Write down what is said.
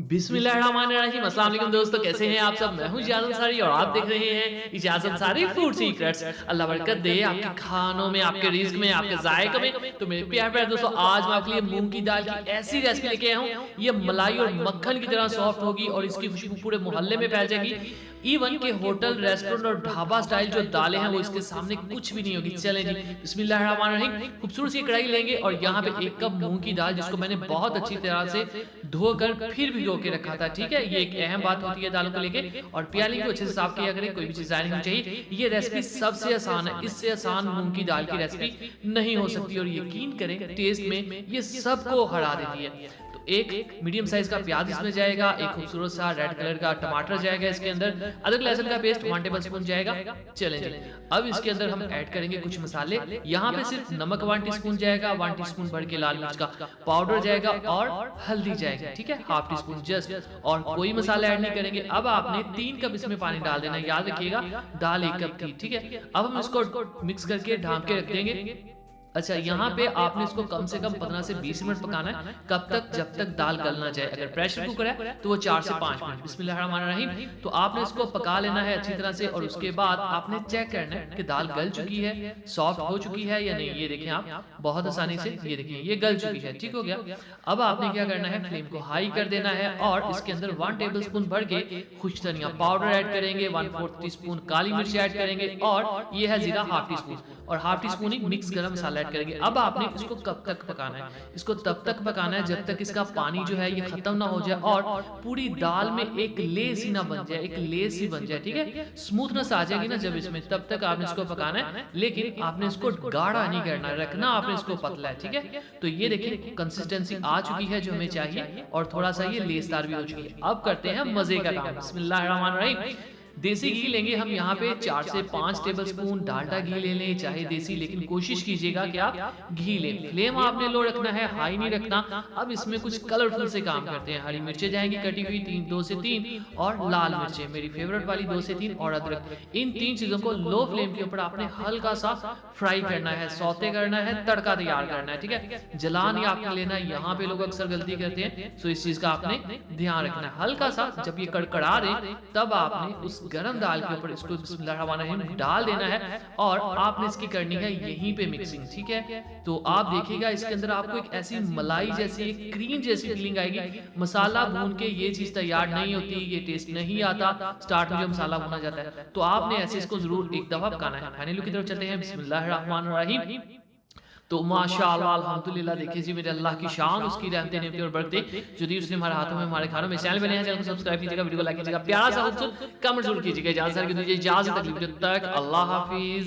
बिस्मिल्लाहिर्रहमानिर्रहीम। अस्सलाम वालेकुम दोस्तों, कैसे हैं आप सब। मैं हूं इजाज़ अंसारी और आप देख रहे हैं इजाज़ अंसारी फूड सीक्रेट्स। अल्लाह बरकत दे आपके खानों में, आपके रिज़्क में, आपके ज़ायक़े में। तो मेरे प्यारे प्यारे दोस्तों, आज मैं आपके लिए मूंग की दाल की ऐसी रेसिपी लेके आया हूँ, ये मलाई और मक्खन की तरह सॉफ्ट होगी और इसकी खुशबू पूरे मोहल्ले में फैल जाएगी। इवन के होटल, रेस्टोरेंट और ढाबा स्टाइल जो दालें हैं वो इसके सामने कुछ भी नहीं होगी। चलें जी, बिस्मिल्लाहिर्रहमानिर्रहीम। खूबसूरत सी कढ़ाई लेंगे और यहाँ पे 1 कप मूंग की दाल, जिसको मैंने बहुत अच्छी तरह से धोकर फिर भिगो के रखा था। ठीक है, ये एक अहम बात होती है दालों को लेके। और प्याली को अच्छे से साफ किया करें, कोई भी चीज़ ज़ाया नहीं होनी चाहिए। ये रेसिपी सबसे आसान है, इससे आसान मूंग की दाल की रेसिपी नहीं हो सकती और यकीन करें टेस्ट में ये सबको हरा देती है। तो एक मीडियम साइज का प्याज इसमें जाएगा, एक खूबसूरत सा रेड कलर का टमाटर जाएगा इसके अंदर, अदरक लहसुन का पेस्ट 1 टेबल स्पून जाएगा। चलें जी, अब इसके अंदर हम ऐड करेंगे कुछ मसाले। यहाँ पे सिर्फ नमक 1 टीस्पून जाएगा, 1 टीस्पून भर के लाल मिर्च का पाउडर जाएगा और हल्दी जाएगी। ठीक है, हाफ टी स्पून जस्ट, और कोई मसाला ऐड नहीं करेंगे। अब आपने 3 कप इसमें पानी डाल देना, याद रखिएगा दाल 1 कप थी। ठीक है, अब हम इसको मिक्स करके ढांप के रख देंगे। अच्छा, यहाँ पे आपने इसको कम से कम 15 से 20 मिनट पकाना है। कब तक? जब तक दाल गल ना जाए। अगर प्रेशर कुकर है तो वो 4 से 5 मिनट। बिस्मिल्लाहिर्रहमानिर्रहीम। तो आपने इसको पका लेना है अच्छी तरह से और उसके बाद आपने चेक करना है कि दाल गल चुकी है, सॉफ्ट हो चुकी है या नहीं। ये देखें आप, बहुत आसानी से ये देखें ये गल चुकी है। ठीक हो गया। अब आपने क्या करना है, फ्लेम को हाई कर देना है और इसके अंदर 1 टेबल स्पून भर के खुश धनिया पाउडर ऐड करेंगे, 1/4 टी स्पून काली मिर्च ऐड करेंगे और ये है जीरा हाफ टी स्पून और हाफ टी स्पून ही मिक्स गरम मसाला ऐड करेंगे। अब आपने इसको कब तक पकाना है? इसको तब तक पकाना है जब तक इसका पानी जो है ये खत्म ना हो जाए और पूरी दाल में एक लेस ही ना बन जाए, एक लेस ही बन जाए। ठीक है, स्मूथनेस आ जाएगी ना जब इसमें, तब तक आपने इसको पकाना है। लेकिन आपने इसको गाढ़ा नहीं करना, रखना आपने इसको पतला है। ठीक है, तो ये देखिए कंसिस्टेंसी आ चुकी है जो हमें चाहिए और थोड़ा सा ये लेसदार भी हो चुकी है। अब करते हैं मजे का काम। बिस्मिल्लाहिर्रहमानिर्रहीम। देसी घी लेंगे हम यहाँ पे 4 से 5 टेबल स्पून। डालडा घी ले लें चाहे देसी, लेकिन कोशिश कीजिएगा कि आप घी लें। फ्लेम आपने लो रखना है, हाई नहीं रखना। अब इसमें कुछ कलरफुल से काम करते हैं। हरी मिर्चें जाएंगी कटी हुई 2 से 3 और लाल मिर्चें मेरी फेवरेट वाली 2 से 3 और अदरक। इन 3 चीजों को लो फ्लेम के ऊपर आपने हल्का सा फ्राई करना है, सौते करना है, तड़का तैयार करना है। ठीक है, जलान ही आपने लेना है। यहाँ पे लोग अक्सर गलती करते हैं, सो इस चीज का आपने ध्यान रखना है। हल्का सा जब ये कड़कड़ा रहे तब आपने उस गरम दाल के ऊपर इसको बिस्मिल्लाहिर्रहमानिर्रहीम डाल देना है और आपने इसकी करनी है यहीं पे मिक्सिंग। ठीक है, तो आप देखिएगा इसके अंदर आपको एक ऐसी मलाई जैसी, एक क्रीम जैसी फीलिंग आएगी। मसाला भून के ये चीज तैयार नहीं होती, ये टेस्ट नहीं आता स्टार्ट में जो मसाला भुना जाता है। तो आपने ऐसे इसको जरूर एक दफा पकाना है। फाइनल लुक की तरफ चलते हैं। बिस्मिल्लाहिर्रहमानिर्रहीम। तो माशाअल्लाह अल्हम्दुलिल्लाह, देखिए जी मेरे अल्लाह की शान, उसकी रहमतें नेमतें और बरकतें जो दी उसने हमारे हाथों में हमारे खानों में। चैनल बने हैं, चैनल को सब्सक्राइब कीजिएगा, वीडियो को लाइक कीजिएगा, प्यारा सा खूबसूरत कमेंट जरूर कीजिएगा। इजाजत दीजिए, इजाजत तक अल्लाह हाफिज।